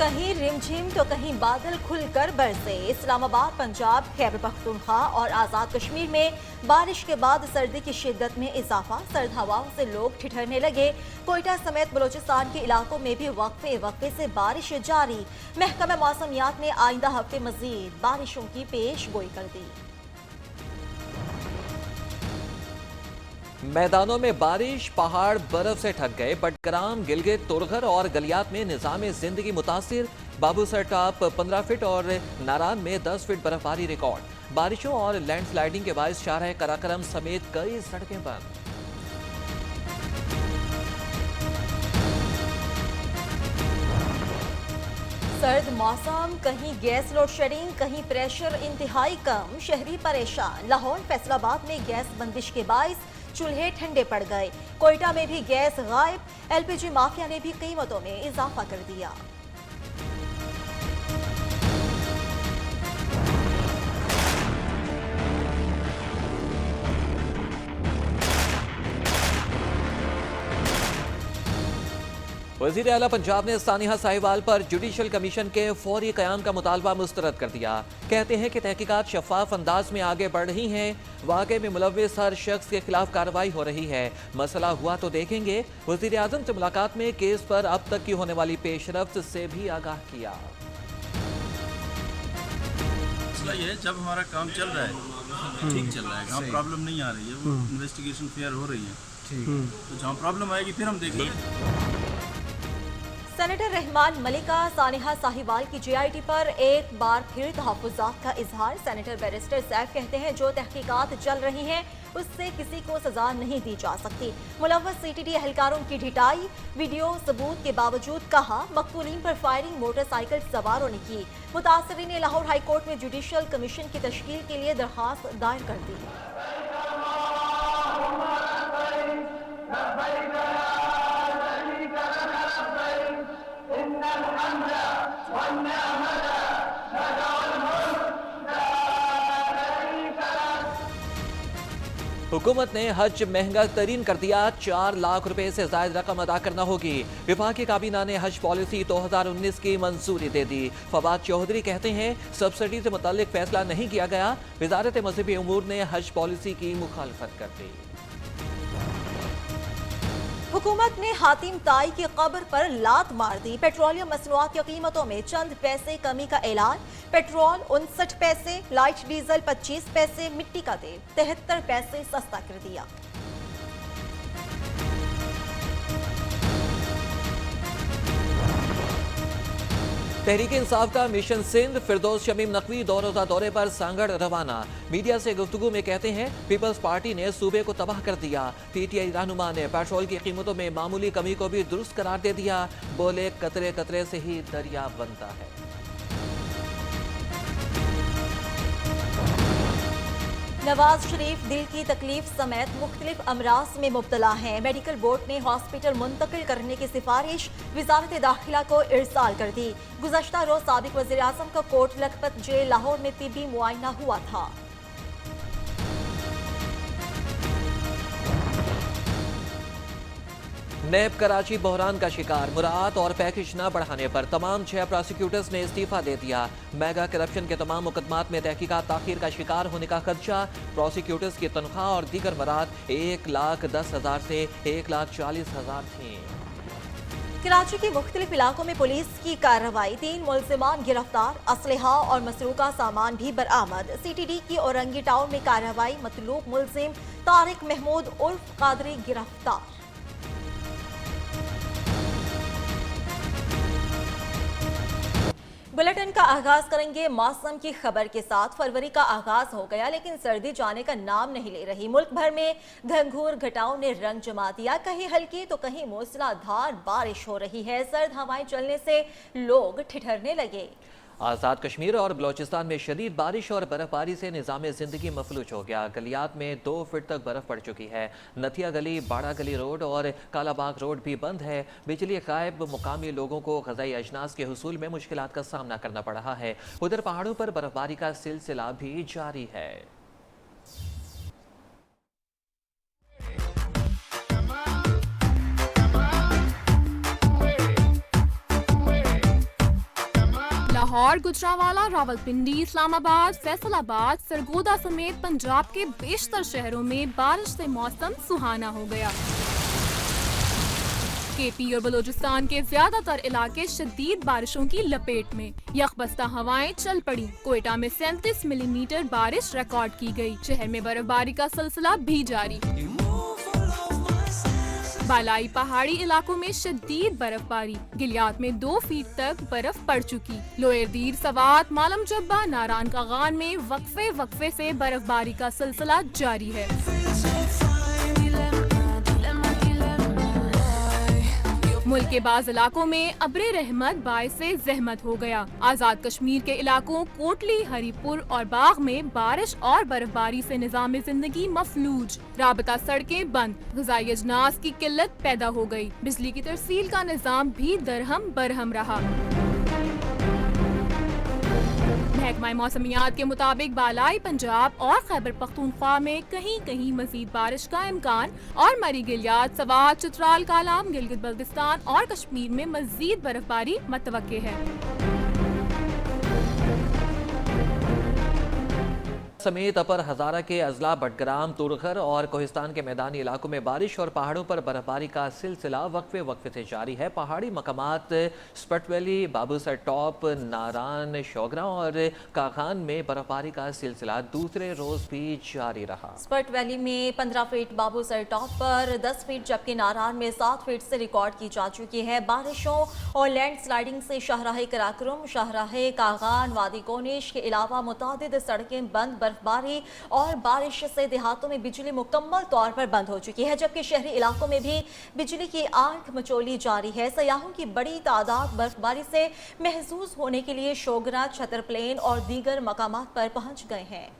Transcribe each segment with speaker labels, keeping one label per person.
Speaker 1: कहीं रिमझिम तो कहीं बादल खुलकर बरसे। इस्लामाबाद, पंजाब, खैबर पख्तूनख्वा और आज़ाद कश्मीर में बारिश के बाद सर्दी की शिद्दत में इजाफा। सर्द हवाओं से लोग ठिठुरने लगे। कोयटा समेत बलोचिस्तान के इलाकों में भी वक्फे वक्फे से बारिश जारी। महकमा मौसमियात ने आइंदा हफ्ते मजीद बारिशों की पेश गोई कर दी।
Speaker 2: मैदानों में बारिश, पहाड़ बर्फ से ढक गए। बडग्राम, गिलगित, तुरघर और गलियात में निजाम जिंदगी मुतासिर। बाबूसर टॉप 15 फीट और नारान में 10 फीट बर्फबारी रिकॉर्ड। बारिशों और लैंडस्लाइडिंग के बायस शाहराह कराकरम समेत कई सड़कें बंद।
Speaker 1: सर्द मौसम, कहीं गैस लोड शेडिंग, कहीं प्रेशर इंतहाई कम। शहरी परेशान। लाहौर, फैसलाबाद में गैस बंदिश के बायस चूल्हे ठंडे पड़ गए। कोयटा में भी गैस गायब। एलपीजी माफिया ने भी कीमतों में इजाफा कर दिया।
Speaker 2: वजीर आला पंजाब ने सानिया साहिवाल पर जुडिशल कमीशन के फौरी कयाम का मुतालबा मुस्तरद कर दिया। कहते हैं कि तहकीकात शफाफ अंदाज में आगे बढ़ रही हैं। वाक़े में मुलव्विस हर शख्स के खिलाफ कार्रवाई हो रही है। मसला हुआ तो देखेंगे। वजीर आजम से मुलाकात में केस पर अब तक की होने वाली पेशरफ्त से भी आगाह किया।
Speaker 3: मसला ये है, जब हमारा काम चल रहा है ठीक चल रहा है, जहाँ प्रॉब्लम नहीं आ रही है, वो इन्वेस्टिगेशन फेयर हो रही है, तो जहाँ प्रॉब्लम आएगी फिर हम देखेंगे।
Speaker 1: सेनेटर रहमान मलिका सानिया साहिवाल की जेआईटी पर एक बार फिर तहफ़्फ़ुज़ात का इजहार। सेनेटर बैरिस्टर सैफ कहते हैं जो तहकीकात चल रही हैं उससे किसी को सजा नहीं दी जा सकती। मुलव्वस सीटीडी एहलकारों की ढिठाई, वीडियो सबूत के बावजूद कहा। मकतूलीन पर फायरिंग मोटरसाइकिल सवारों ने की। मुतासरीन ने लाहौर हाई कोर्ट में जुडिशल कमीशन की तश्कील के लिए दरख्वास्त दायर कर दी।
Speaker 2: हुकूमत ने हज महंगा तरीन कर दिया। 4 लाख रुपए से ज्यादा रकम अदा करना होगी। विभागीय काबीना ने हज पॉलिसी 2019 की मंजूरी दे दी। फवाद चौधरी कहते हैं सब्सिडी से मुताल्लिक फैसला नहीं किया गया। वजारत मजहबी उमूर ने हज पॉलिसी की मुखालफत कर दी।
Speaker 1: हुकूमत ने हातिम ताई की कब्र पर लात मार दी। पेट्रोलियम मसनूआत की कीमतों में चंद पैसे कमी का ऐलान। पेट्रोल 59 पैसे, लाइट डीजल 25 पैसे, मिट्टी का तेल 73 पैसे सस्ता कर दिया।
Speaker 2: तहरीक इंसाफ का मिशन सिंध, फिरदौस शमीम नकवी 2 रोजा दौरे पर सांगड़ रवाना। मीडिया से गुफ्तगू में कहते हैं पीपल्स पार्टी ने सूबे को तबाह कर दिया। पीटीआई रहनुमा ने पेट्रोल की कीमतों में मामूली कमी को भी दुरुस्त करार दे दिया। बोले कतरे कतरे से ही दरिया बनता है।
Speaker 1: नवाज शरीफ दिल की तकलीफ समेत मुख्तलिफ अमराज में मुब्तला हैं। मेडिकल बोर्ड ने हॉस्पिटल मुंतकिल करने की सिफारिश वजारत दाखिला को इरसाल कर दी। गुज़श्ता रोज साबिक वज़ीर आज़म का कोट लखपत जेल लाहौर में तिब्बी मुआयना हुआ था।
Speaker 2: नैब कराची बहरान का शिकार। मुराद और पैकेज न बढ़ाने पर तमाम 6 प्रोसिक्यूटर्स ने इस्तीफा दे दिया। मेगा करप्शन के तमाम मुकदमात में तहकीकात ताखीर का शिकार होने का खदशा। प्रोसिक्यूटर्स की तनख्वाह और दीगर मराद 1,10,000 से 1,40,000 थी।
Speaker 1: कराची के मुख्तलिफ इलाकों में पुलिस की कार्रवाई। 3 मुल्जिमान गिरफ्तार। असलहा और मसरूका सामान भी बरामद। सीटीडी की औरंगी टाउन में कार्रवाई। मतलूब मुल्जिम तारिक महमूद उर्फ कादरी गिरफ्तार। बुलेटिन का आगाज करेंगे मौसम की खबर के साथ। फरवरी का आगाज हो गया लेकिन सर्दी जाने का नाम नहीं ले रही। मुल्क भर में घंघोर घटाओं ने रंग जमा दिया। कहीं हल्की तो कहीं मूसलाधार बारिश हो रही है। सर्द हवाएं चलने से लोग ठिठुरने लगे।
Speaker 2: आज़ाद कश्मीर और बलोचिस्तान में शदीद बारिश और बर्फबारी से निज़ाम ज़िंदगी मफलूज हो गया। गलियात में 2 फीट तक बर्फ पड़ चुकी है। नथिया गली, बाड़ा गली रोड और कालाबाग रोड भी बंद है। बिजली गायब। मुकामी लोगों को ग़िज़ाई अजनास के हुसूल में मुश्किलात का सामना करना पड़ रहा है। उधर पहाड़ों पर बर्फबारी का सिलसिला भी जारी है।
Speaker 4: लाहौर, गुजरांवाला, रावलपिंडी, इस्लामाबाद, फैसलाबाद, सरगोदा समेत पंजाब के बेशतर शहरों में बारिश से मौसम सुहाना हो गया। केपी और बलोचिस्तान के ज्यादातर इलाके शदीद बारिशों की लपेट में। यकबस्ता हवाएं चल पड़ी। कोयटा में 37 मिलीमीटर बारिश रिकॉर्ड की गई। शहर में बर्फबारी का सिलसिला भी जारी। बालाई पहाड़ी इलाकों में शदीद बर्फबारी। गिलियात में 2 फीट तक बर्फ पड़ चुकी। लोयर दीर, सवात, मालम जब्बा, नारान कागान में वक्फे से बर्फबारी का सिलसिला जारी है। मुल्क के बाज़ इलाकों में अब्रे रहमत बाइस से ज़हमत हो गया। आज़ाद कश्मीर के इलाकों कोटली, हरीपुर और बाग में बारिश और बर्फबारी से निज़ाम जिंदगी मफलूज। राबता सड़कें बंद। ग़िज़ाई अजनास की किल्लत पैदा हो गई। बिजली की तरसील का निज़ाम भी दरहम बरहम रहा। महकमा मौसमियात के मुताबिक बालाई पंजाब और खैबर पख्तूनख्वा में कहीं कहीं मजीद बारिश का इम्कान और मरी गिलियात, सवात, चित्राल, कालाम, गिलगित बल्तिस्तान और कश्मीर में मजीद बर्फबारी मुतवक्के है।
Speaker 2: समेत अपर हजारा के अजला, बटग्राम, तुरखर और कोहिस्तान के मैदानी इलाकों में बारिश और पहाड़ों पर बर्फबारी का सिलसिला वक्फे से जारी है। पहाड़ी मकामात स्पट वैली, बाबूसर टॉप, नारान, शोगरा और काखान में बर्फबारी का सिलसिला दूसरे रोज भी जारी रहा।
Speaker 1: स्पट वैली में 15 फीट, बाबूसर टॉप पर 10 फीट जबकि नारान में 7 फीट से रिकॉर्ड की जा चुकी है। बारिशों और लैंड स्लाइडिंग से शाहराह कराक्रम, शाहराह कागान, वादी कोनिश के अलावा मुतादिद सड़कें बंद। बर्फबारी और बारिश से देहातों में बिजली मुकम्मल तौर पर बंद हो चुकी है, जबकि शहरी इलाकों में भी बिजली की आंख मचोली जारी है। सयाहों की बड़ी तादाद बर्फबारी से महसूस होने के लिए शोगरा, छतर प्लेन और दीगर मकामात पर पहुंच गए हैं।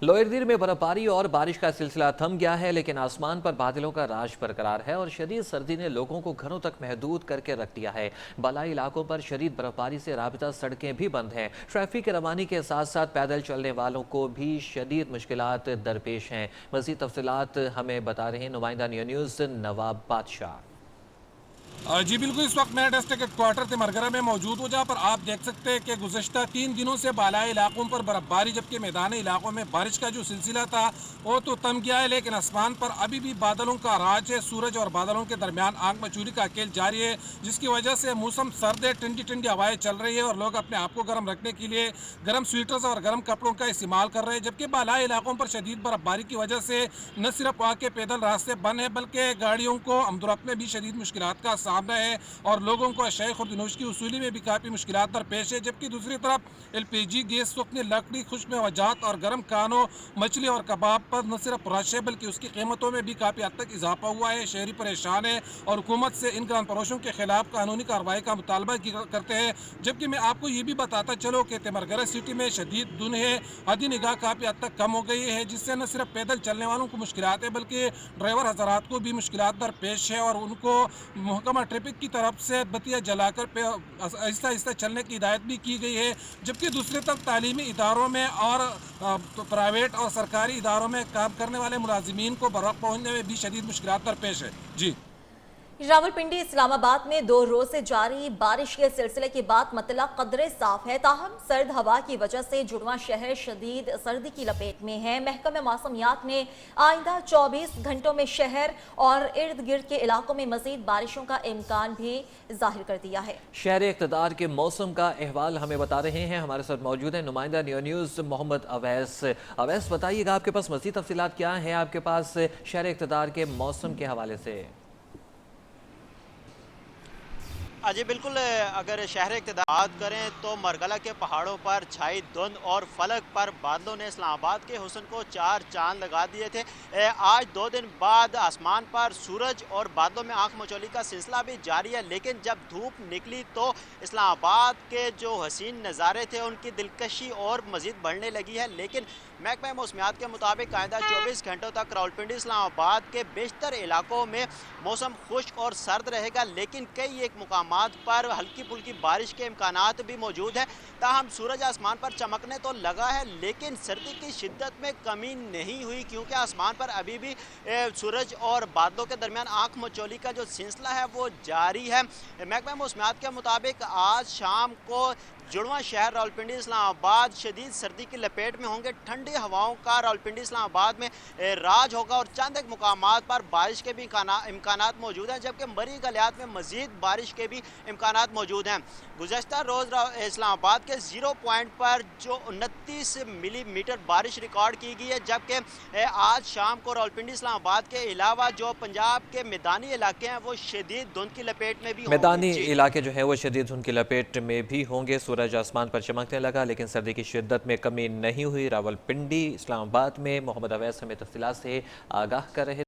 Speaker 2: लोयरदीर में बर्फबारी और बारिश का सिलसिला थम गया है, लेकिन आसमान पर बादलों का राज बरकरार है और शदीद सर्दी ने लोगों को घरों तक महदूद करके रख दिया है। बालाई इलाकों पर शदीद बर्फबारी से राबिता सड़कें भी बंद हैं। ट्रैफिक रवानी के साथ साथ पैदल चलने वालों को भी शदीद मुश्किलात दरपेश हैं। मज़ीद तफसीलात हमें बता रहे हैं नुमाइंदा न्यूज़ नवाब बादशाह।
Speaker 5: जी बिल्कुल, इस वक्त मैं डिस्ट्रिक्ट हेडक्वार्टर तिमरगरा में मौजूद हूँ, जहाँ पर आप देख सकते हैं कि गुज़श्ता 3 दिनों से बालाई इलाकों पर बर्फबारी जबकि मैदानी इलाकों में बारिश का जो सिलसिला था वो तो थम गया है, लेकिन आसमान पर अभी भी बादलों का राज है। सूरज और बादलों के दरमियान आग मचूरी का खेल जारी है, जिसकी वजह से मौसम सर्द है। ठंडी ठंडी हवाएं चल रही है और लोग अपने आप को गर्म रखने के लिए गर्म स्वेटर्स और गर्म कपड़ों का इस्तेमाल कर रहे हैं। जबकि बालाई इलाकों पर शदीद बर्फबारी की वजह से न सिर्फ वहाँ के पैदल रास्ते बंद हैं, बल्कि गाड़ियों को अमदुरफ्त में भी शदीद मुश्किलात का सामना है और लोगों को अशय खुर्दनोश की वसूली में भी काफ़ी मुश्किलात दरपेश है। जबकि दूसरी तरफ LPG गैस अपनी लकड़ी, खुश्क मेवाजात और गर्म खानों, मछली और कबाब पर न सिर्फ रश है बल्कि उसकी कीमतों में भी काफ़ी हद तक इजाफा हुआ है। शहरी परेशान है और हुकूमत से इन ग्राम फरोशों के खिलाफ कानूनी कार्रवाई का मुतालबा करते हैं। जबकि मैं आपको ये भी बताता चलो कि तिमरगरा सिटी में शदीद धुंध है, हदी निगाह काफ़ी हद तक कम हो गई है, जिससे न सिर्फ पैदल चलने वालों को मुश्किलात है बल्कि ड्राइवर हजरात को भी मुश्किलात दरपेश है और उनको महकमा ट्रैफिक की तरफ से बत्तियां जलाकर आहिस्ता आहिस्ता चलने की हिदायत भी की गई है। जबकि दूसरी तरफ तालीमी इदारों में और प्राइवेट और सरकारी इदारों में काम करने वाले मुलाजिमीन को बरवक्त पहुँचने में भी शदीद मुश्किलात दरपेश है। जी,
Speaker 1: रावलपिंडी, इस्लामाबाद में 2 रोज से जारी बारिश के सिलसिले के बाद मतला कदरे साफ है, ताहम सर्द हवा की वजह से जुड़वा शहर शदीद सर्दी की लपेट में है। महकमा मौसमियात ने आइंदा 24 घंटों में शहर और इर्द गिर्द के इलाकों में मजीद बारिशों का इम्कान भी जाहिर कर दिया है।
Speaker 2: शहर इक़्तिदार के मौसम का अहवाल हमें बता रहे हैं, हमारे साथ मौजूद है नुमाइंदा न्यूज़ मोहम्मद अवैस। अवैस, बताइएगा आपके पास मजीद तफसीलात क्या है आपके पास शहर इक़्तिदार के मौसम के हवाले से?
Speaker 6: जी बिल्कुल, अगर शहर इक़्तिदार करें तो मरगला के पहाड़ों पर छाई धुंध और फलक पर बादलों ने इस्लामाबाद के हुस्न को 4 चांद लगा दिए थे। आज 2 दिन बाद आसमान पर सूरज और बादलों में आंख मचोली का सिलसिला भी जारी है, लेकिन जब धूप निकली तो इस्लामाबाद के जो हसीन नज़ारे थे उनकी दिलकशी और मज़ीद बढ़ने लगी है। लेकिन महकमा मौसमियात के मुताबिक आइंदा 24 घंटों तक रावलपिंडी इस्लामाबाद के बेशतर इलाकों में मौसम खुश्क और सर्द रहेगा, लेकिन कई एक मुकामात पर हल्की फुल्की बारिश के इम्कानात भी मौजूद है। ताहम सूरज आसमान पर चमकने तो लगा है, लेकिन सर्दी की शिद्दत में कमी नहीं हुई, क्योंकि आसमान पर अभी भी सूरज और बादलों के दरमियान आंख मचौली का जो सिलसिला है वो जारी है। महकमा मौसमियात के मुताबिक आज शाम को जुड़वा शहर रावलपिंडी इस्लामाबाद शदीद सर्दी की लपेट में होंगे। ठंडी हवाओं का रावलपिंडी इस्लामाबाद में राज होगा और चंद एक मुकामात पर बारिश के भी इम्कानात मौजूद हैं, जबकि मरी गलियात में मजीद बारिश के भी इम्कानात मौजूद हैं। गुज़श्ता रोज़ इस्लामाबाद के 0 पॉइंट पर जो 29 मिलीमीटर बारिश रिकॉर्ड की गई है, जबकि आज शाम को रावलपिंडी इस्लामाबाद के अलावा जो पंजाब के मैदानी इलाके हैं वो शदीद धुंध की लपेट में भी
Speaker 2: मैदानी इलाके जो है वो शदीद धुंध की लपेट में भी होंगे। सूरज आसमान पर चमकने लगा, लेकिन सर्दी की शिद्दत में कमी नहीं हुई। रावलपिंडी इस्लामाबाद में मोहम्मद अवैस हमें तफसीलात से आगाह कर रहे थे।